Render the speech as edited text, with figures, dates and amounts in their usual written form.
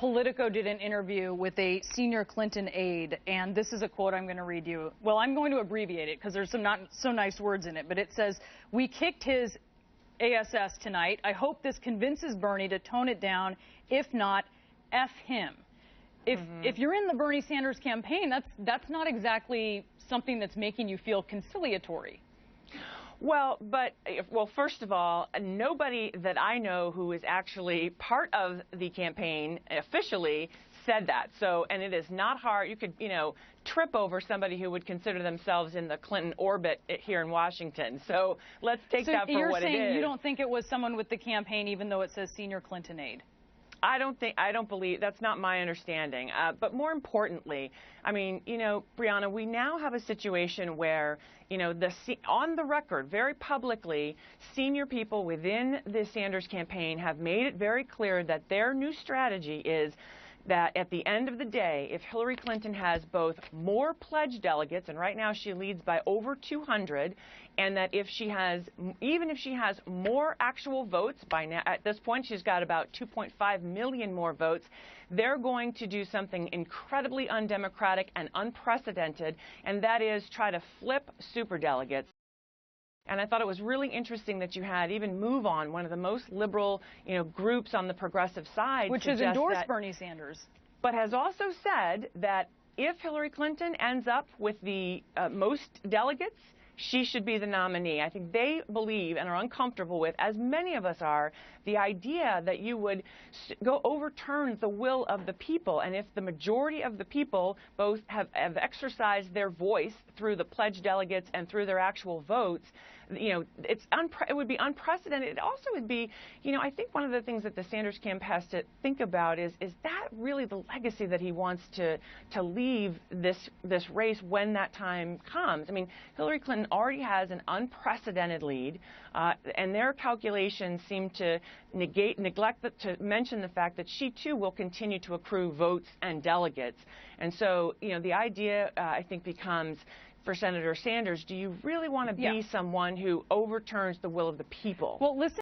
Politico did an interview with a senior Clinton aide, and this is a quote I'm going to read you. Well, I'm going to abbreviate it because there's some not so nice words in it, but it says, "We kicked his ASS tonight. I hope this convinces Bernie to tone it down. If not, F him." If you're in the Bernie Sanders campaign, that's not exactly something that's making you feel conciliatory. Well, first of all, nobody that I know who is actually part of the campaign officially said that. So, and it is not hard. You could, trip over somebody who would consider themselves in the Clinton orbit here in Washington. So let's take that for what it is. You're saying you don't think it was someone with the campaign, even though it says senior Clinton aide? I don't believe, that's not my understanding. But more importantly, I mean, Brianna, we now have a situation where, on the record, very publicly, senior people within the Sanders campaign have made it very clear that their new strategy is that at the end of the day, if Hillary Clinton has both more pledged delegates, and right now she leads by over 200, and that even if she has more actual votes by now, at this point she's got about 2.5 million more votes, they're going to do something incredibly undemocratic and unprecedented, and that is try to flip superdelegates. And I thought it was really interesting that you had even Move On, one of the most liberal, groups on the progressive side, which has endorsed Bernie Sanders, but has also said that if Hillary Clinton ends up with the most delegates, she should be the nominee. I think they believe and are uncomfortable with, as many of us are, the idea that you would overturn the will of the people. And if the majority of the people both have exercised their voice through the pledged delegates and through their actual votes, it would be unprecedented. It also would be, I think one of the things that the Sanders camp has to think about is that really the legacy that he wants to leave this race when that time comes? I mean, Hillary Clinton already has an unprecedented lead, and their calculations seem to neglect to mention the fact that she too will continue to accrue votes and delegates. And so, the idea I think becomes, for Senator Sanders, do you really want to be someone who overturns the will of the people? Well, listen.